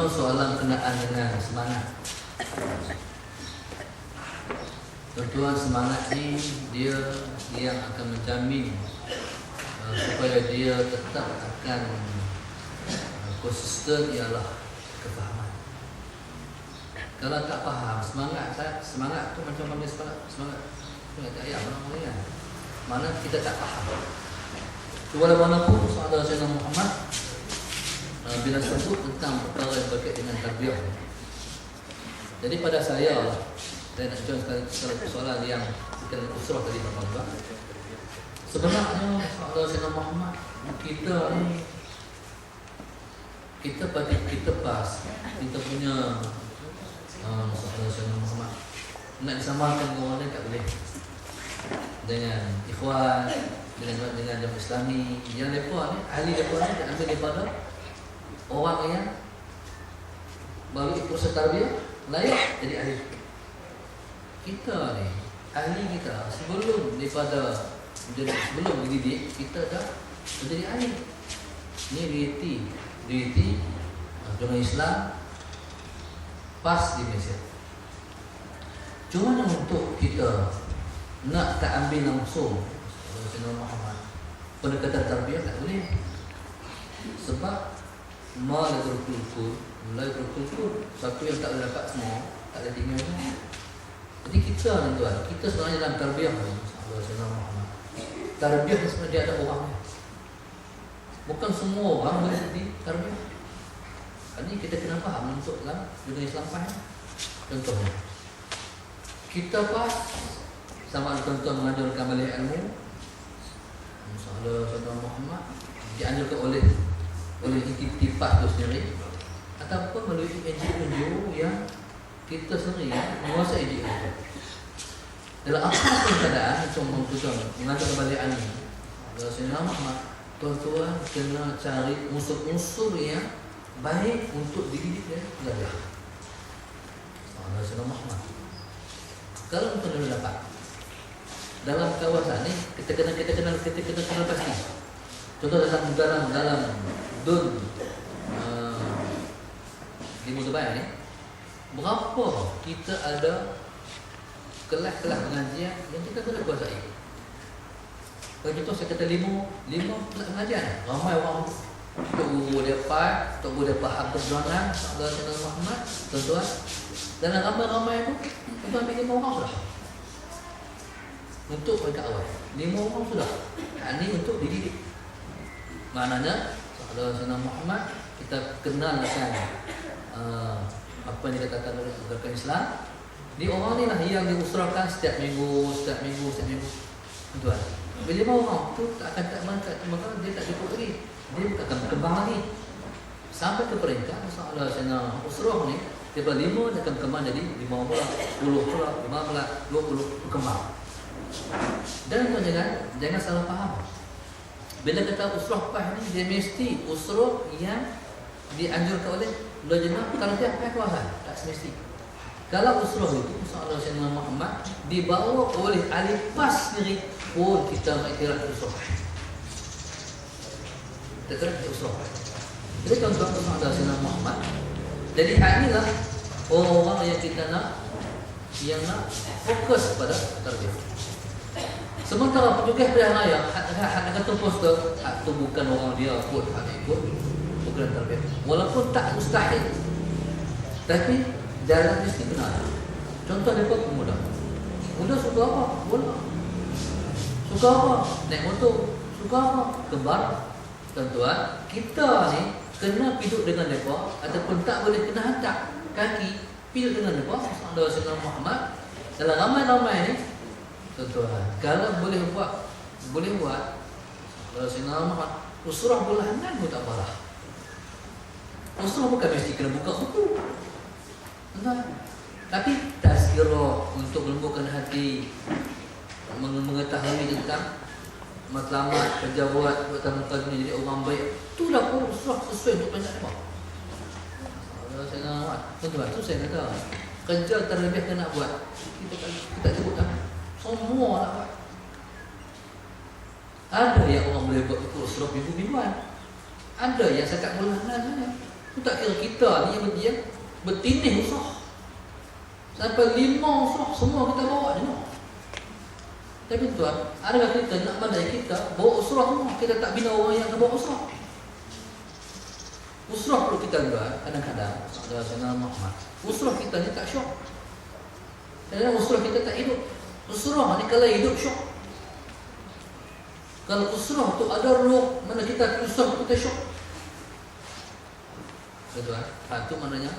Soalan kenaan dengan semangat. Tentuan semangat ni dia yang akan menjamin supaya dia tetap akan konsisten ialah kefahaman. Kalau tak faham semangat tu macam mana semangat tak ayat mana mana kita tak faham. Walaupun saudara Sayyidina Muhammad bila sebut tentang perkara yang berkait dengan tarbiyah. Jadi pada saya nak jawab sekali persoalan yang berkaitan usrah tadi Bapak. Sebenarnya saudara Sayyidina Muhammad kita ni kita pas kita punya saudara Sayyidina Muhammad nak disamakan dengan orang lain tak boleh. Dengan ikhwan, dengan jemaah Islami yang mereka ni ahli mereka ni tak ambil daripada orang yang melalui proses tarbiyah layak jadi ahli. Kita ni ahli kita sebelum dididik kita dah menjadi ahli. Ini realiti agama Islam pas di Malaysia. Cuma untuk kita nak tak ambil langsung Sayyidina Muhammad pendekatan tarbiyah tak boleh. Sebab mulai berkultur satu yang tak boleh dapat semua tak ada tinggal tu. Jadi kita ni tuan, kita sebenarnya dalam tarbiyah ni Sayyidina Muhammad. Tarbiyah sebenarnya dia ada orang. Bukan semua orang boleh jadi tarbiyah. Ini kita kena faham untuk dalam dunia Islam faham. Contohnya kita pas sama ada tuan-tuan mengajarkan balik ilmu Sayyidina Muhammad dianjurkan oleh intifat itu sendiri ataupun melalui NGO yang kita sendiri menguasai NGO itu. Dalam apa keadaan untuk mengajarkan balik ilmu Sayyidina Muhammad, tuan-tuan kena cari unsur-unsur yang baik untuk dididik dan belajar. Sayyidina Muhammad. Kalau kita dah dapat dalam kawasan ni kita kena pasti. Contoh dalam dun di Mudabaya ni berapa kita ada kelas-kelas pengajian yang kita kena kuasai. Kalau contoh saya kata lima kelas pengajian, ramai orang Tok Guru dia faham perjuangan Saudara Sayyidina Muhammad, tuan-tuan. Dalam ramai-ramai tu kita ambil 5 orang sudah untuk mereka awal. 5 orang sudah. Ini untuk dididik. Maknanya Saudara Sayyidina Muhammad kita kenalkan apa yang dikatakan oleh gerakan Islam. Di orang ni lah yang diusrahkan setiap minggu. Tuan. Bila 5 orang tu tak akan dia tak cukup lagi. Dia akan berkembang lagi. Sampai ke peringkat Saudara Sayyidina usrah ni daripada 5 dia akan berkembang jadi 5 pula, 10 pula, 15, 20 berkembang. Dan jangan salah faham. Bila kata usrah pah ni dia mesti usrah yang dianjurkan oleh lajnah tarbiyah kawasan, tak semesti. Kalau usrah itu Saudara Sayyidina Muhammad dibawa oleh ahli PAS sendiri pun kita mengiktiraf usrah. Kita kira usrah. Jadi tuan-tuan Saudara Sayyidina Muhammad. Jadi inilah orang-orang yang kita nak fokus pada tarbiyah. Sementara petugas pilihan raya hak kata poster, hak tu bukan orang dia pun hak ikut bukan tarbiyah. Walaupun tak mustahil, tapi jalan mesti benar. Contoh mereka pemuda. Muda suka apa? Bola. Suka apa? Naik motor. Suka apa? Kembar. Tuan-tuan, kita ni kena hidup dengan mereka ataupun tak boleh kena hantar kaki hidup dengan mereka. Saudara Sayyidina Muhammad dalam ramai-ramai ni tuan-tuan, kalau boleh buat Saudara Sayyidina Muhammad usrah bulanan pun tak parah. Usrah bukan mesti kena buka buku, tapi tazkirah untuk melembutkan hati, mengetahui tentang matlamat kerja buat muka dunia jadi orang baik. Itulah usrah sesuai untuk banyak apa. Saya nak tuan-tuan, tu saya kata kerja terlebih kena buat. Kita sebutkan semua nak buat. Ada yang orang boleh buat itu usrah minggu-mingguan. Ada yang sekat bulanan saja. Tu tak kira kita ni yang bertindih usrah. Sampai 5 usrah semua kita bawa je. Tapi tuan, adakah kita nak badai kita bawa usrah semua? Kita tak bina orang yang bawa usrah. Usrah perlu kita buat kadang-kadang. Saudara Muhammad, usrah kita ni tak syok. Kadang-kadang usrah kita tak hidup. Usrah ni kalau hidup syok. Kalau usrah tu ada roh, mana kita usrah kita syok. Betul kan? Itu maknanya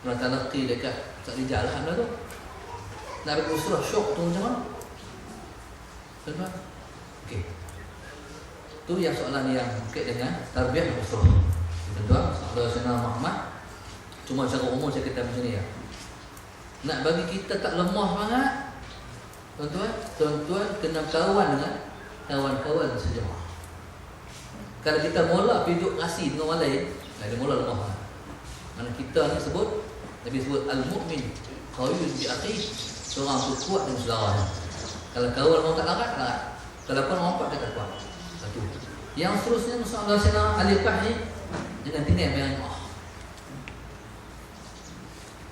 mereka laki dekat tak di jalan lah tu. Nak bagi usrah syok tu macam mana? Betul kan? Okey. Tu yang soalan yang berkait dengan tarbiyah usrah. Betul kan? Saudara Sayyidina Muhammad, cuma secara umum saya kata macam ni ya. Nak bagi kita tak lemah sangat, tuan-tuan kena kawan dengan kawan-kawan sejamaah. Kalau kita mula hidup ngasih dengan orang lain, dia mula lemah. Mana kita ni sebut, Nabi sebut al-mu'min qawiyyun bi akhihi, seorang tu kuat dengan saudaranya. Kalau kawan orang tak larat, larat. Kalau kawan orang tak kata kuat. Satu. Yang seterusnya masalah Sayyidina Ali Fahmi dengan tinggal bayang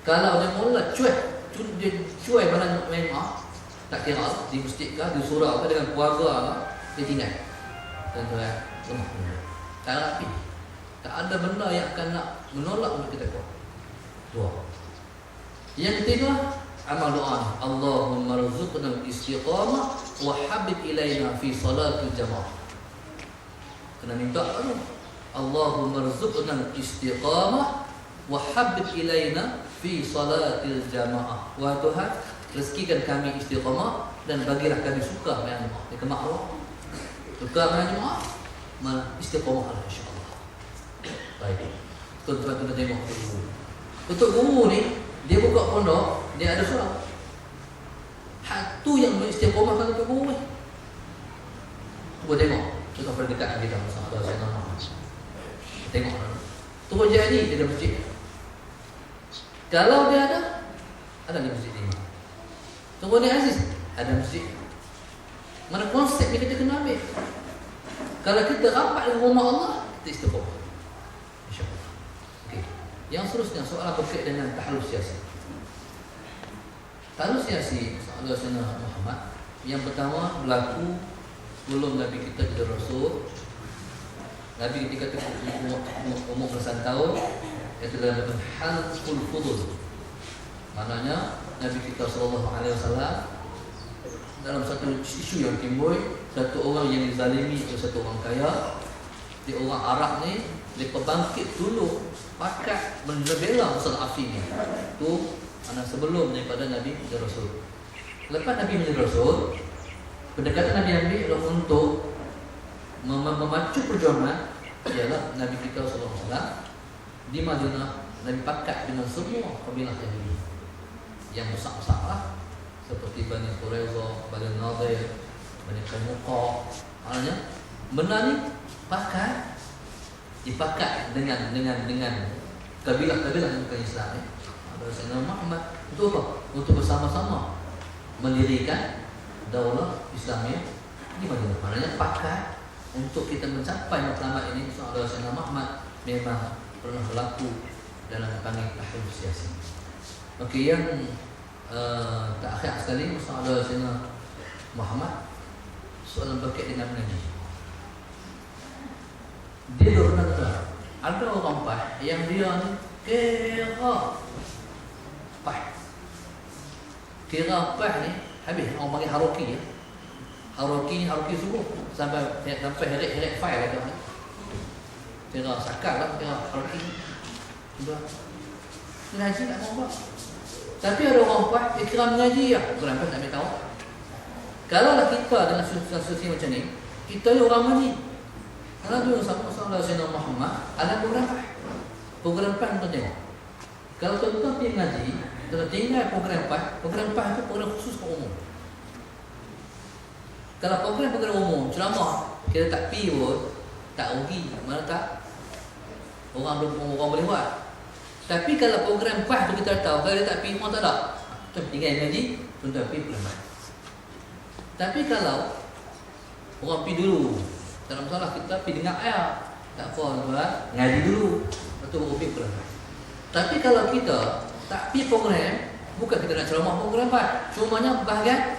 kalau dia mula cuai badan main tak kira di masjid ke, di surau ke, dengan keluarga ke, dia tinggal. Tuan-tuan, lemah. Tak rapi. Tak ada benda yang akan nak menolak untuk kita kuat. Dua. Yang ketiga, amal doa ni. Allahumma rzuqna al-istiqamah wa habib ilaina fi salatil jamaah. Kena minta apa tu? Allahumma rzuqna al-istiqamah wa habib ilaina fi salatil jamaah. Wahai Tuhan, rezekikan kami istiqamah dan bagilah kami suka dengan jemaah. Dia kemak Allah. Suka dengan jemaah, istiqamah lah insya-Allah. Baik. Tuan-tuan kena tengok guru. Untuk guru ni, dia buka pondok, dia ada surau. Hak tu yang mengistiqamahkan untuk guru ni. Cuba tengok. Kita pada dekat dengan kita masa saya nama. Tengok. Tu jadi dia ada masjid. Kalau dia ada di masjid ini. Tunggu ni Aziz, ada masjid. Mana konsep yang kita kena ambil? Kalau kita rapat dengan rumah Allah, kita istiqamah. InsyaAllah. Okey. Yang seterusnya soalan berkait dengan tahlus siasi. Tahlus siasi, soalan Sayyidina Muhammad. Yang pertama berlaku sebelum Nabi kita jadi Rasul. Nabi ketika umur belasan tahun, itu adalah halqul fudul. Maknanya Nabi kita SAW dalam satu isu yang timbul, satu orang yang dizalimi oleh satu orang kaya, dia orang Arab ni, dia bangkit dulu pakat membela masalah afi ni. Tu mana sebelum daripada Nabi menjadi Rasul. Lepas Nabi menjadi Rasul, pendekatan Nabi ambil adalah untuk memacu perjuangan ialah Nabi kita SAW di Madinah. Nabi pakat dengan semua kabilah Yahudi yang besar-besar lah, seperti Bani Quraiza, Bani Nadir, Bani Qainuqa. Maknanya benda ni dipakat dengan kabilah-kabilah yang bukan Islam ni. Ada Sayyidina Muhammad untuk apa? Untuk bersama-sama mendirikan daulah Islamiyah di Madinah. Maknanya pakat untuk kita mencapai matlamat ini. Saudara Sayyidina Muhammad memang pernah berlaku dalam panggil tahlus siasi. Okey, yang terakhir sekali saudara Sayyidina Muhammad, soalan berkait dengan mengaji. Dia pernah ada orang Pah yang dia ni kira Pah ni habis orang panggil haroki ya. Haroki subuh sampai heret file lah. Kira sakar lah, kira haroki. Sudah. Mengaji tak mau buat. Tapi ada orang Pah dia kira mengaji ya. Kenapa tak ambil tahu? Kalau lah kita dengan situasi macam ni, kita ni orang mengaji. Kalau dulu sama Sayyidina Muhammad ada program Pah. Program Pah kita tengok. Kalau tuan-tuan pergi mengaji, kita tinggal program Pah itu program khusus untuk umum. Kalau program umum, ceramah, kita tak pergi pun, tak rugi, mana tak? Orang boleh buat. Tapi kalau program Pah tu kita tahu, kalau dia tak pergi, orang tak ada. Kita tinggal mengaji, tuan-tuan pergi program Pah. Tapi kalau orang pergi dulu, tak ada masalah, kita pergi dengar ayat. Tak apa tuan, ngaji dulu. Lepas tu baru pergi program. Tapi kalau kita tak pergi program, bukan kita nak ceramah program Pak. Cumanya bahagian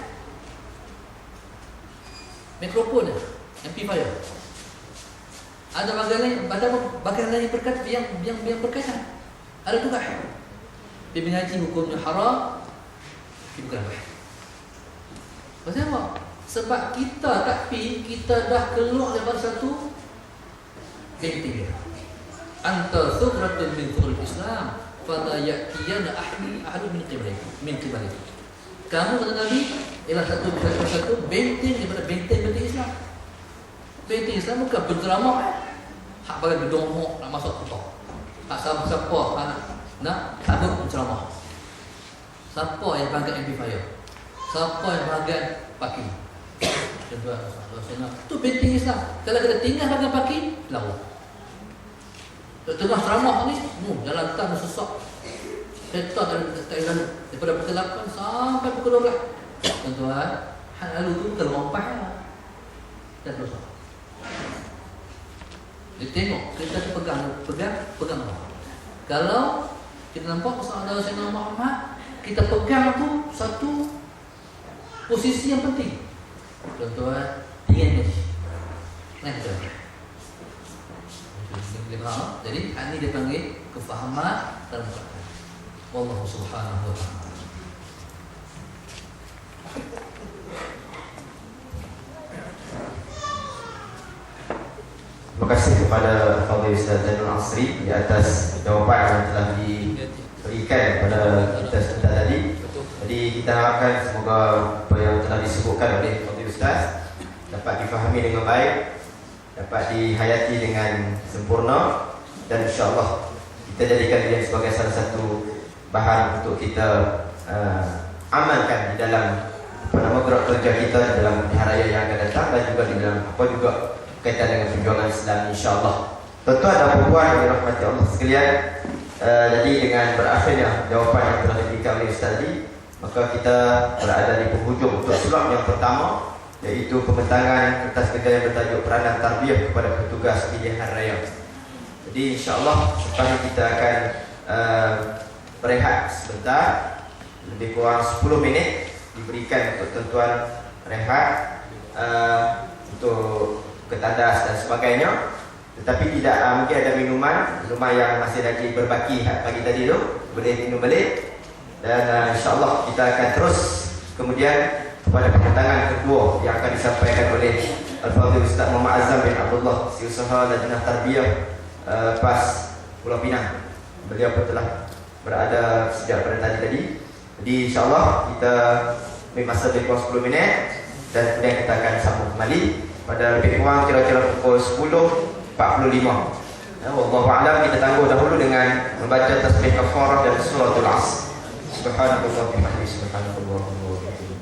mikrofon, amplifier. Ada bagian lain yang berkaitan. Ada juga. Dia mengaji hukumnya haram, dia bukan baik. Pasal apa? Sebab kita tak pergi, kita dah keluar daripada satu benteng dia. Anta thukratun min thukril Islam, fala ya'tiyana ahadun min qibali. Kamu kata Nabi ialah satu benteng daripada benteng-benteng Islam. Benteng Islam bukan berceramah, hak bagi berdongok nak masuk kotak. Hak siapa nak habis berceramah. Siapa yang bahagian amplifier? Siapa yang bahagian parking? Tuan-tuan, itu benteng Islam. Kalau kita tinggal bahagian parking, lalu tengah ceramah ni, jalan tan sesak. Setan daripada pukul 8 sampai pukul 12. Tuan-tuan, hal lalu tu terlompat dan dosa. Dia tengok, kita pegang apa. Kalau kita nampak Rasulullah Sayyidina Muhammad, kita pegang tu satu posisi yang penting. Tuan-tuan, ingin ni. Nah, jadi ini dipanggil kefahaman dalam Quran. Wallahu subhanahu wa ta'ala. Terima kasih kepada Fadil Ustaz Zainul Asri di atas jawapan yang telah diberikan kepada kita sebentar tadi. Jadi kita harapkan semoga apa yang telah disebutkan oleh Fadil Ustaz dapat difahami dengan baik, dapat dihayati dengan sempurna, dan insya-Allah kita jadikan dia sebagai salah satu bahan untuk kita amalkan di dalam gerak kerja kita di dalam hari raya yang akan datang, dan juga di dalam kaitan dengan perjuangan Islam, insya-Allah. Tentu ada perempuan yang dirahmati Allah sekalian. Jadi dengan berakhirnya jawapan yang telah diberikan oleh Ustaz tadi, maka kita berada di penghujung untuk sulap yang pertama, iaitu pembentangan kertas kerja yang bertajuk peranan tarbiyah kepada petugas pilihan raya. Jadi insya-Allah lepas ini kita akan berehat sebentar, lebih kurang 10 minit diberikan untuk tuan-tuan rehat untuk ketandas dan sebagainya. Tetapi tidak mungkin ada minuman yang masih lagi berbaki pagi tadi tu, boleh minum balik. Dan insya-Allah kita akan terus kemudian kepada pembentangan kedua yang akan disampaikan oleh Al-Fadhil Ustaz Muhammad Azam bin Abdullah, Siusaha Lajnah Tarbiyah PAS Pulau Pinang. Beliau pun telah berada sejak pada tadi. Jadi insya-Allah kita beri masa lebih kurang 10 minit dan kemudian kita akan sambung kembali pada lebih kurang kira-kira pukul 10.45. Wallahu a'lam. Kita tangguh dahulu dengan membaca tasbih kafarah dan suratul Asr. Subhanallah wa bihamdihi, subhanallah wa bihamdihi.